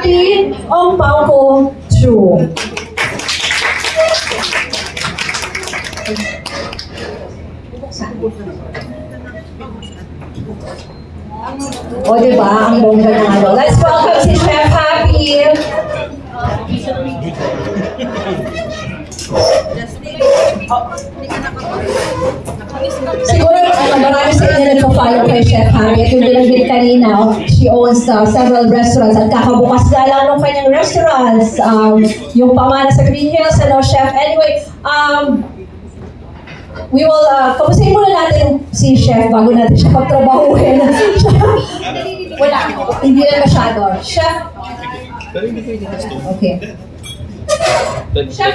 happy ang Pauko True. O, diba? Ang bongga ng ano. Let's welcome si Chef Happy. Siguro, marami sa inyo nagpa-follow kay Chef Happy. At yung binanggit kanina, she owns several restaurants at kakabukas na lang ng kanyang restaurants. Yung pamana sa Green Hills, Chef? Anyway, we will, kamusayin muna natin si Chef bago natin siya pagtrabahuhin. Wala, hindi na masyado. Chef? Okay. Chef,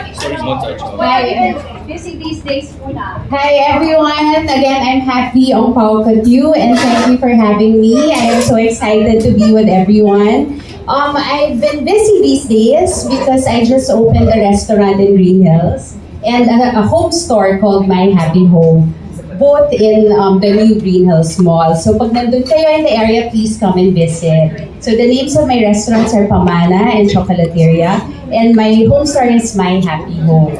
Hi, busy these days muna. Hi everyone, again I'm happy on Pauko and thank you for having me. I am so excited to be with everyone. I've been busy these days because I just opened a restaurant in Green Hills and a home store called My Happy Home, both in the new Green Hills Mall. So pag nandun kayo in the area, please come and visit. So the names of my restaurants are Pamana and Chocolateria, and my home store is My Happy Home.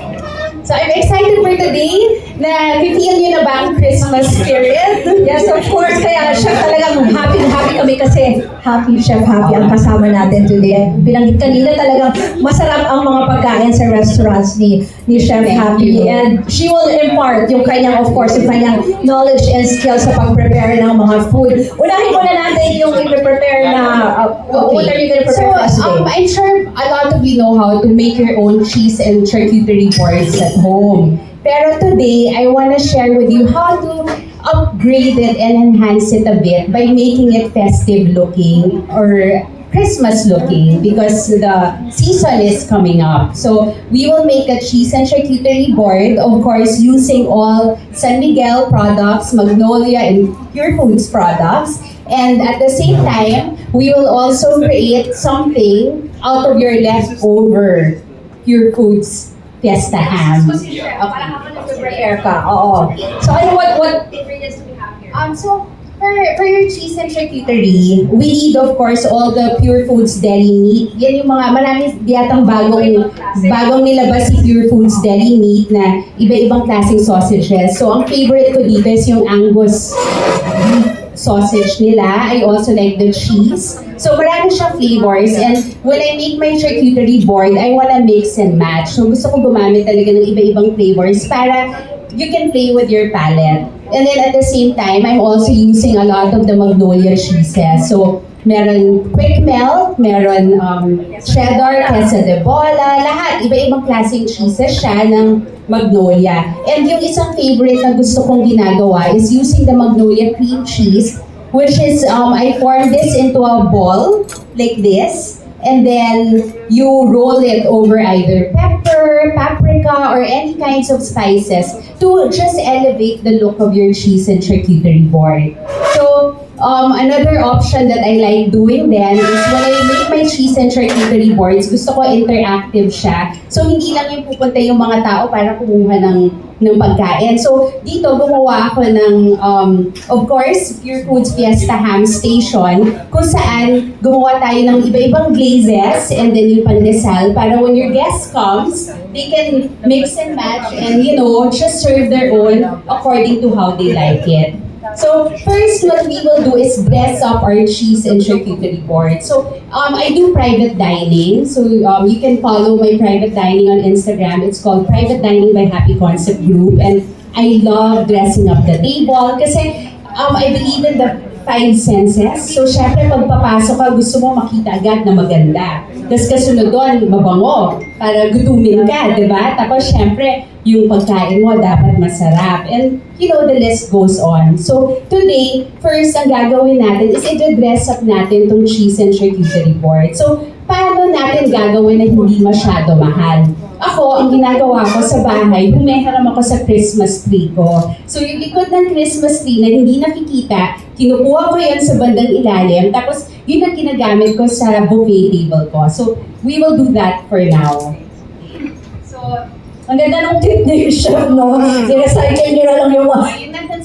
So I'm excited for today na feel nyo na ba ang Christmas spirit? Yes, of course. Kaya Chef, talagang happy na happy kami kasi happy Chef Happy ang kasama natin today. Binanggit kanina talagang masarap ang mga pagkain sa restaurants ni Chef Happy. And she will impart yung kanyang, of course, yung kanyang knowledge and skills sa pag-prepare ng mga food. Unahin muna natin yung i-prepare na, what are you gonna prepare for us today? I'm sure a lot of you know how to make your own cheese and charcuterie boards at home. Pero today, I want to share with you how to upgrade it and enhance it a bit by making it festive looking or Christmas looking because the season is coming up. So we will make a cheese and charcuterie board, of course, using all San Miguel products, Magnolia, and Pure Foods products. And at the same time, we will also create something out of your leftover Pure Foods Fiesta ham. Parang ako nag-prepare ka. Oo. So, ano, what ingredients do we have here? So for your cheese and charcuterie, we need of course all the Pure Foods deli meat. Yan yung mga marami yatang bagong nilabas si Pure Foods deli meat na iba-ibang klaseng sausages. So ang favorite ko dito is yung Angus beef sausage nila. I also like the cheese. So marami siyang flavors, and when I make my charcuterie board, I wanna mix and match. So gusto ko gumamit talaga ng iba-ibang flavors para you can play with your palette. And then at the same time, I'm also using a lot of the Magnolia cheeses. So meron quick melt, meron cheddar, queso de bola, lahat. Iba-ibang klaseng cheeses siya ng Magnolia. And yung isang favorite na gusto kong ginagawa is using the Magnolia cream cheese, which is, I form this into a ball, like this. And then you roll it over either pepper, paprika, or any kinds of spices to just elevate the look of your cheese and charcuterie board. So, another option that I like doing then is when I make my cheese and charcuterie boards, gusto ko interactive siya. So, hindi lang yung pupunta yung mga tao para kumuha ng pagkain. So, dito gumawa ako ng, of course, Pure Foods Fiesta Ham Station, kung saan gumawa tayo ng iba-ibang glazes and then yung pandesal para when your guest comes, they can mix and match and, just serve their own according to how they like it. So first, what we will do is dress up our cheese and charcuterie board. So I do private dining. So you can follow my private dining on Instagram. It's called Private Dining by Happy Concept Group. And I love dressing up the table kasi I believe in the five senses. So syempre pag papasok ka, gusto mo makita agad na maganda. Tapos kasunod doon, mabango para gutumin ka, di ba? Tapos syempre, yung pagkain mo dapat masarap. And the list goes on. So today, first ang gagawin natin is i-dress up natin itong cheese and charcuterie board. So paano natin gagawin na hindi masyado mahal? Ako, ang ginagawa ko sa bahay, humeharam ako sa Christmas tree ko. So yung likod ng Christmas tree na hindi nakikita, kinukuha ko yan sa bandang ilalim, tapos yun ang ginagamit ko sa buffet table ko. So we will do that for now. So, ang ganda ng tip ni Chef, no? I-recycle nyo na lang yung mga...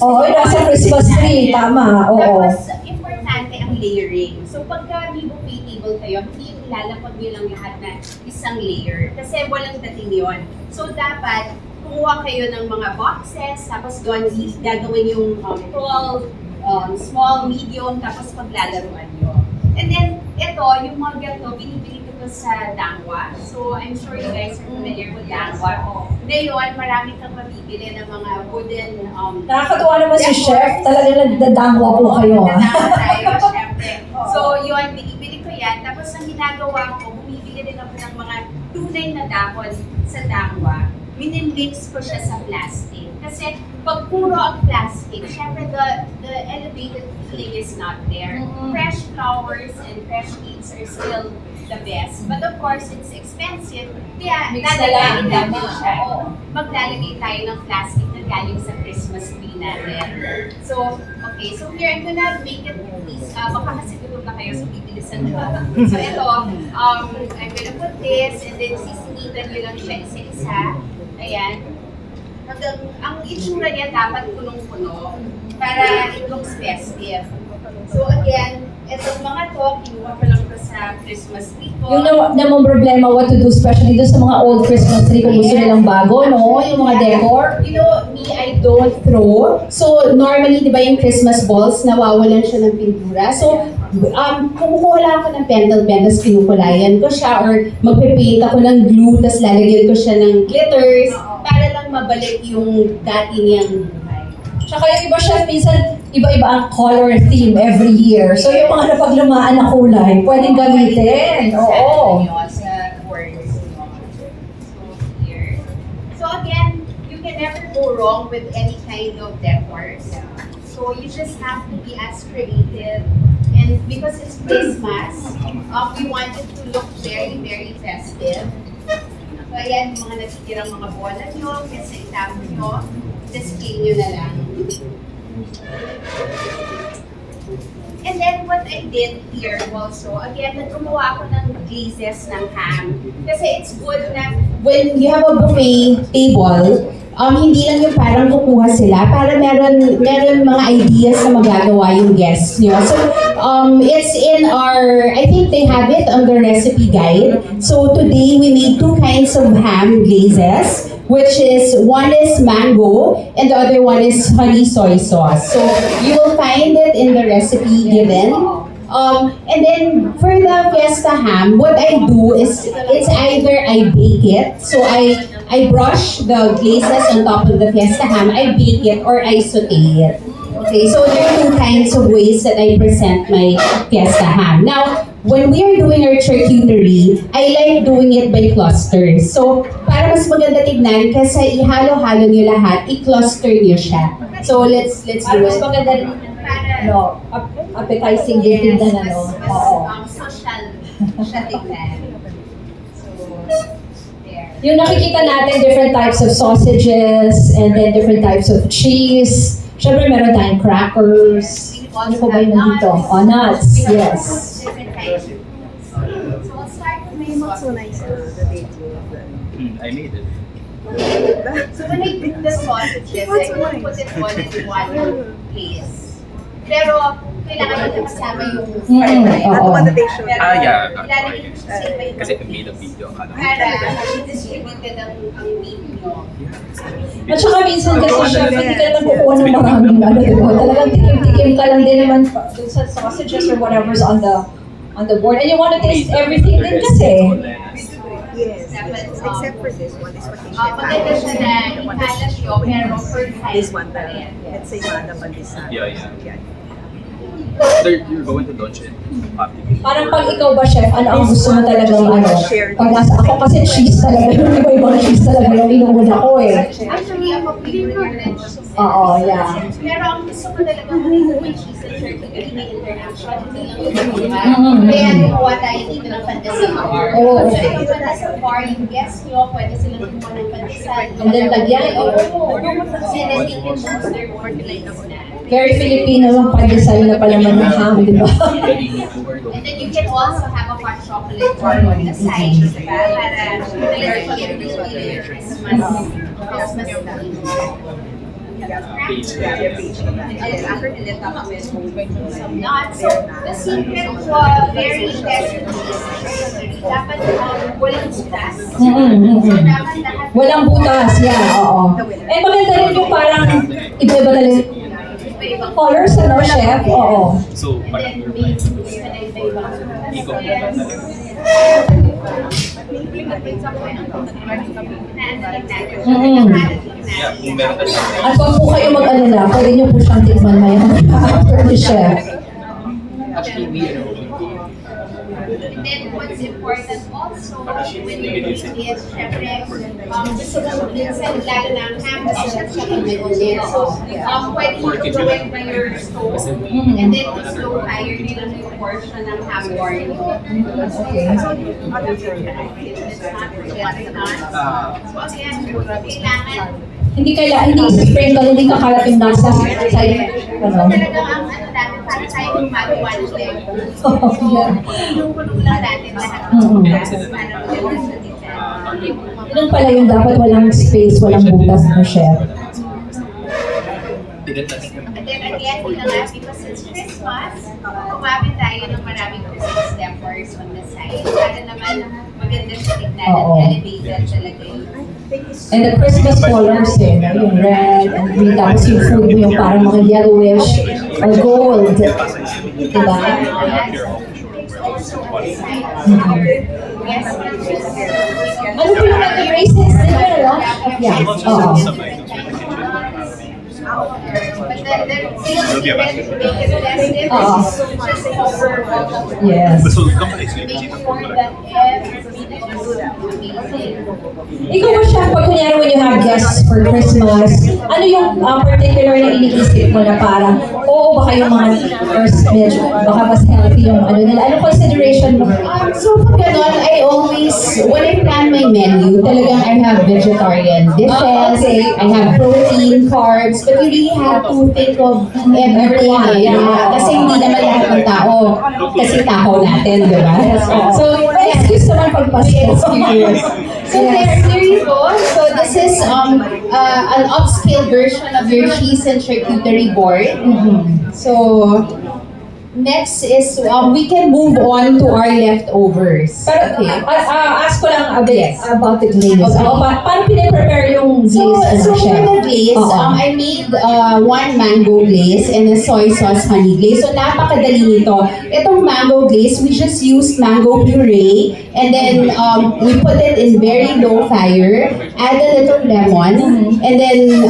Oo, nasa Christmas tree, tama. Oo. Tapos, importante ang layering. So, pagka may buffet table kayo, hindi ilalapag nyo lang lahat na isang layer. Kasi walang dating yun. So dapat, kumuha kayo ng mga boxes, tapos doon gagawin yung tall, small, medium, tapos paglalaruan nyo. And then, ito, yung mga ganito, binibili ko to sa Dangwa. So, I'm sure you guys are familiar with Dangwa. Ngayon, marami kang mabibili ng mga wooden... Nakakatuwa naman si Chef. Talagang nagdadangwa po kayo. Nagdadangwa tayo, syempre. So, yun, binibili ko yan. Tapos, ang ginagawa ko, bumibili din ako ng mga tunay na dahon sa Dangwa. Minimix ko siya sa plastic. Kasi pag puro ang plastic, syempre the elevated feeling is not there. Fresh flowers and fresh leaves are still the best. But of course, it's expensive. Kaya Mix na lang, lalagay natin tama. siya. Maglalagay tayo ng plastic na galing sa Christmas tree natin. So, okay. So here, I'm gonna make it, please, baka kasi gutom na kayo, so bibilisan ko. So ito, I'm gonna put this, and then sisinitan nyo lang siya isa-isa. Ayan. Ang itsura niya dapat punong-puno para it looks festive. So again, itong mga to, kinuha ko lang ito sa Christmas tree ko. Yung namang problema what to do, especially doon sa mga old Christmas tree kung gusto nilang bago, no? Yung mga decor. You know, me, I don't throw. So normally, di ba yung Christmas balls, nawawalan siya ng pintura. So, kumukuha lang ako ng pentel pen, tapos pinukulayan ko siya, or magpe-paint ako ng glue, tapos lalagyan ko siya ng glitters, para lang mabalik yung dati niyang buhay. Tsaka yung iba, Chef, minsan iba-iba ang color theme every year. So yung mga napaglumaan na kulay, pwedeng gamitin. Oo. Sa words. So here. So again, you can never go wrong with any kind of decor. So you just have to be as creative. And because it's Christmas, we want it to look very, very festive. So ayan, yung mga natitirang mga bola nyo, kasi itapon nyo, display nyo na lang. And then what I did here also, again, gumawa ako ng glazes ng ham. Kasi it's good na when you have a buffet table, hindi lang yung parang kukuha sila, para meron mga ideas na magagawa yung guests nyo. So, it's in our, I think they have it on the recipe guide. So today we made two kinds of ham glazes, which is, one is mango and the other one is honey soy sauce. So you will find it in the recipe given. And then for the fiesta ham, what I do is, it's either I bake it, so I brush the glazes on top of the fiesta ham, I bake it, or I saute it. Okay, so there are two kinds of ways that I present my fiesta ham. Now, when we are doing our charcuterie, I like doing it by clusters. So, para mas maganda tignan, kasi ihalo-halo niyo lahat, i-cluster niyo siya. So, let's do Para mas it. maganda rin, no, appetizing din tignan, ano. Oo. Social siya tignan. So, there. Yung nakikita natin, different types of sausages, and then different types of cheese. Siyempre, meron tayong crackers. Ano po ba yung nandito? Oh, nuts, yes. Different kinds. So, we'll start with my What's so nice the day I made it. So when I cook the sausages, I won't put it all in one place. Pero, kailangan nyo kasama yung Oo. Not one that they showed. Yeah. Ilalagay ko siya sa iba-ibang Kasi I made a video. para i-distribute ang meat nyo. At saka minsan kasi, Chef, hindi ka naman kukuha ng maraming ano, diba? Talagang tikim-tikim ka lang din naman dun sa sausages or whatever's on the board. And you want to taste everything din kasi. Yes, yes. Except for this one, this one is Maganda siya na ihalas nyo, pero per time this one, pa rin. let's say Mada Pandesal. Yeah. You're going to launch it. Parang pag ikaw ba, Chef, ano ang gusto mo talagang ano? Pag nasa ako kasi cheese talaga, yung iba-ibang cheese talaga yung inuuna ko eh. Actually, ako favorite rin cheese. Oo, yeah. Pero ang gusto ko talaga may cheese and charcuterie na international, hindi lang yung Kaya gumawa tayo dito ng pandesal bar. Oo. So yung pandesal bar, yung guests nyo, pwede silang kumuha ng pandesal. And then lagyan, And then they can choose their own glaze na. Very Filipino lang pandesal na palaman ng ham, di ba? And then you can also have a hot chocolate bar on the side, di ba? Para Christmas theme. Not. So, the secret to very tasty dapat walang butas. So, dapat lahat Walang butas, yeah, oo. And maganda rin yung parang iba-iba talaga colors, ano, chef? Oo. So, and parang then may iba-ibang Iko. Yeah, kung meron ka At wag po kayo mag-alala, pwede niyo po siyang tikman maya after the chef. actually we And then what's important also when you're doing it, syempre, gusto mo minsan lalo na ang ham, masarap siya kung may oil. So, pwede mo gawin by your stove, and then slow fire din ang yung portion ng ham garlic. Okay. So again, kailangan Hindi sprinkle, hindi kakalat yung nasa side. Ano? talagang ang ano natin, para tayo gumagawa ng flavor. Yeah. Puno lang natin lahat ng Mm-mm. butas, para maganda sa design. Ganun pala yung dapat walang space, walang butas na chef. tinatest na. And then again, yun na nga, because it's Christmas, kumapit tayo ng maraming Christmas decors on the side. Para naman maganda siya tignan at Oo. elevated talaga yun. And the Christmas colors eh, no? Yung red and green, tapos yung food mo yung parang mga yellowish or gold. Diba? Yes, Ano po yung raisins din yun, no? Yeah, oo. but the real secret to make it festive Oo. is just cover all of the Yes. So, companies make sure that everything is amazing. Ikaw ba siya, pag kunyari when you have guests for Christmas, ano yung particular na iniisip mo na parang, oo, baka yung mga first medyo, baka mas healthy yung ano nila. Ano consideration mo? So pag ganon, I always, when I plan my menu, talagang I have vegetarian dishes, Okay. I have protein, carbs, but you really have to think of everything. Yeah. Kasi hindi naman lahat ng tao, kasi tao natin, di ba? So, may excuse naman pag Pasko. So there you go. So this is an upscale version of your cheese and charcuterie board. So next is we can move on to our leftovers. Pero, ask ko lang a bit about the glaze. Okay. Paano pinaprepare yung glaze So ng for chef? the glaze, Oo. I made one mango glaze and a soy sauce honey glaze. So napakadali nito. Itong mango glaze, we just used mango puree and then we put it in very low fire, add a little lemon, and then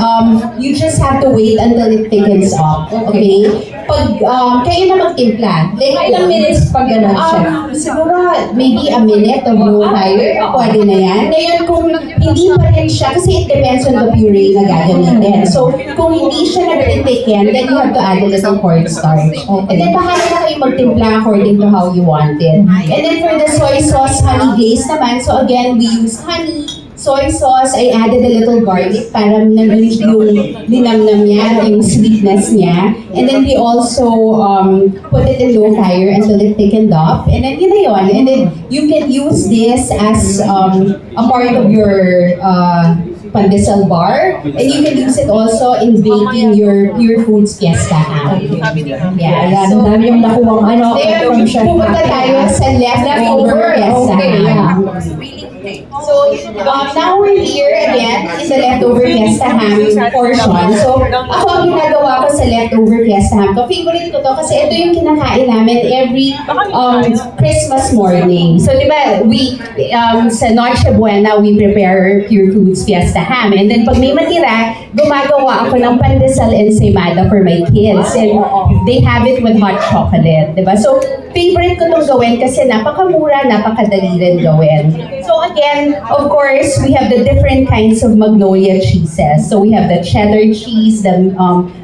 you just have to wait until it thickens up. Okay? Pag kayo na magtimpla, Mga ilang minutes pag gano'n, chef? Siguro maybe a minute of low fire, pwede na yan. Ngayon kung hindi pa rin siya, kasi it depends on the puree na gagamitin. So kung hindi siya nag-thicken, then you have to add a little cornstarch. And then bahala na kayo magtimpla according to how you want it. And then for the soy sauce honey glaze naman, so again, we use honey, soy sauce, I added a little garlic para nandun yung linamnam niya, yung sweetness niya. And then we also put it in low fire until it thickened up. And then yun na yun. And then you can use this as a part of your pandesal bar. And you can use it also in baking your Pure Foods Fiesta ham. Yeah, Ayan, so ang dami yung nakuwang ano, there, from chef. pupunta tayo sa leftover Fiesta Okay, ham. yeah. So, now we're here again in the leftover Fiesta ham portion. So, ako ang ginagawa ko sa leftover Fiesta ham. So, favorite ko to kasi ito yung kinakain namin every Christmas morning. So, di ba, we, sa Noche Buena, we prepare Pure Foods Fiesta ham. And then, pag may matira, gumagawa ako ng pandesal ensaymada for my kids. And they have it with hot chocolate. Di ba? So, favorite ko itong gawin kasi napakamura, napakadali rin gawin. So again, of course, we have the different kinds of magnolia cheeses. So we have the cheddar cheese, the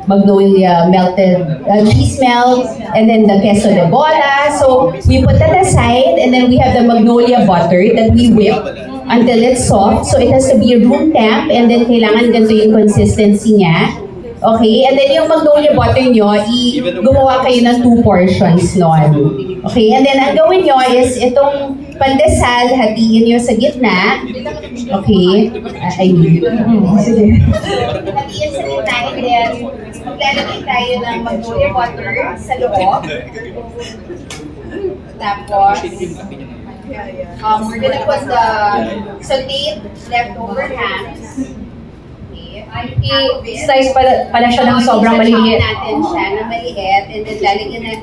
magnolia melted cheese melt, and then the queso de bola. So we put that aside, and then we have the magnolia butter that we whip until it's soft. So it has to be room temp, and then kailangan ganito yung consistency niya. Okay, and then yung magnolia butter nyo, gumawa kayo ng 2 portions nun. Okay, and then ang gawin nyo is itong pandesal, hatiin nyo sa gitna. Okay. Sige. Hatiin sa gitna, and then maglalagay tayo ng magnolia butter sa loob. Tapos, we're gonna put the sauteed leftover hams. I-slice pala siya ng sobrang maliit. Natin siya na maliit, and then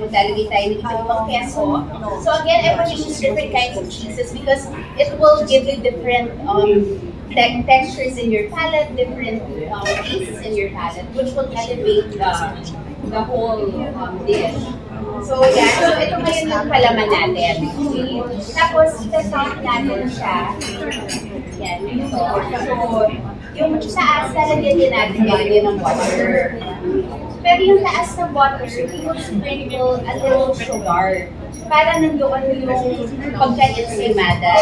maglalagay tayo ng iba't ibang keso. So again, I want to use different kinds of cheeses because it will give you different textures in your palate, different tastes in your palate, which will elevate the whole dish. So yeah, so ito ngayon yung palaman natin. Okay. Tapos itatap natin siya. Yan, ito. So, yung taas, lalagyan din natin ngayon ng water. Pero yung taas ng water, we will sprinkle a little sugar. Para nandoon yung pagka-ensaymada.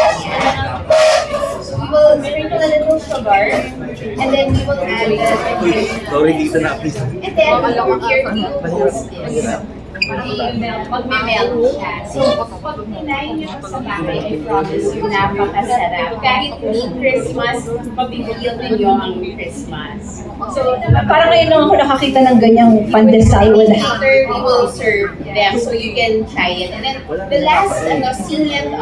So we will sprinkle a little sugar, and then we will add Sorry, dito na please. and then here we will toast this. Magme-melt siya. So, pag tinayin nyo sa bahay, I promise you, napakasarap. Kahit hindi Christmas, mapipigil ninyo ang Christmas. So, Parang ngayon lang ako nakakita ng ganyang pandesal with later we will serve them so you can try it. And then the last salient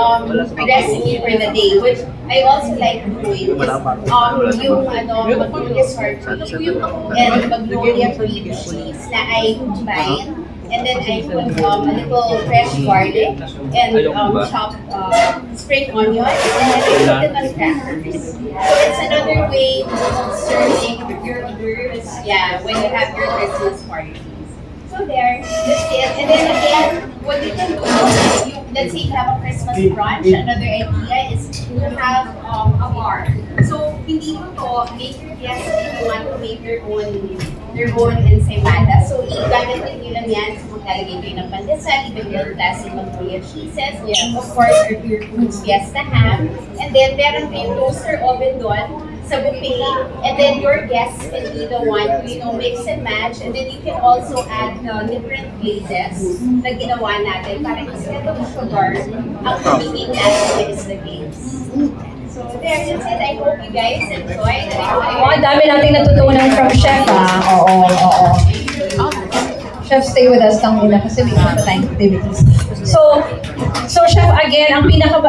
recipe for the day, which I also like doing, is yung magnolia sour cream and magnolia cream cheese na I combine. And then I put a little fresh garlic and chopped spring onion, and then I put it on crackers. So it's another way of serving your herbs, when you have your Christmas parties. So there, that's it. And then again, what you can do is, let's say you have a Christmas brunch, another idea is to have a bar. So, hindi mo to, make your guests if you want to make your own ensaymada. So, i-gamitin nyo lang yan. So, maglalagay kayo ng pandesal, ibig yung klaseng magnolia cheeses. Of course, our Pure Foods Fiesta ham. And then, meron kayong toaster oven doon sa buffet. And then, your guests can be the one to, mix and match. And then, you can also add different glazes na ginawa natin. Para instead of sugar, ang pagiging natin is the glaze. So there, that's it. I hope you guys enjoyed. Ang dami nating natutunan from Chef, Oo. Chef, stay with us lang muna kasi may mga tayong activities. So Chef, again, ang pinaka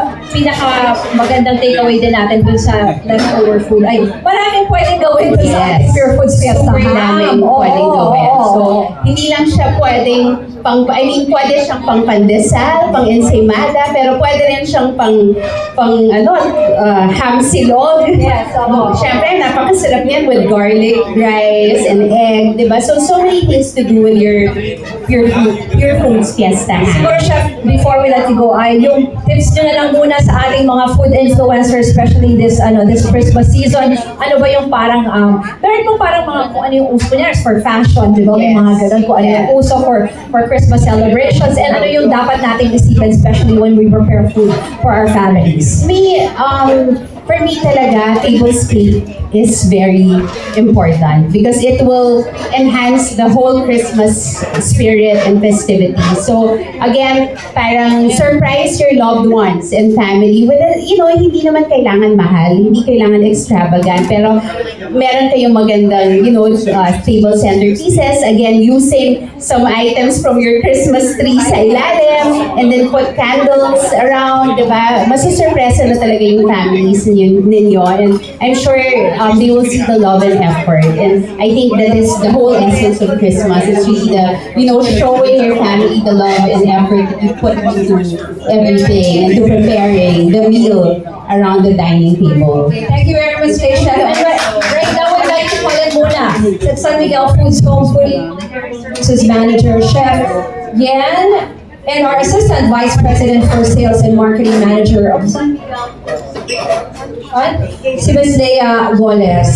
magandang takeaway din natin dun sa leftover food ay maraming pwedeng gawin dun sa ating Pure Foods Fiesta. Super namin pwedeng gawin. So, hindi lang siya pwedeng pwede siyang pang pandesal, pang ensaymada, pero pwede rin siyang pang ham silog. Yes, Siyempre, napakasarap niyan with garlic, rice, and egg, diba? So many things to do with your Pure Foods Fiesta ham. Siguro, Chef, before we let you go, ay yung tips nyo na lang muna sa ating mga food influencers, especially this Christmas season. Ano ba yung parang, meron pong parang mga kung ano yung uso niya for fashion, di ba? May mga ganun, kung ano yung uso for Christmas celebrations, and ano yung dapat nating isipin, especially when we prepare food for our families. For me talaga, tablescape is very important because it will enhance the whole Christmas spirit and festivity. So again, parang surprise your loved ones and family with hindi naman kailangan mahal, hindi kailangan extravagant, pero meron kayong magandang, table centerpieces, again, using some items from your Christmas tree sa ilalim, and then put candles around, diba? Masusurpresa na talaga yung families ninyo, and I'm sure they will see the love and effort, and I think that is the whole essence of Christmas. It's really showing your family the love and effort that you put into everything and to preparing the meal around the dining table. Thank you very much, Chef. And right now, we'd like to call in muna sa San Miguel Foods Home Foodie Services Manager, Chef Yan, and our Assistant Vice President for Sales and Marketing Manager of San Miguel, si Ms. Leia Wallace.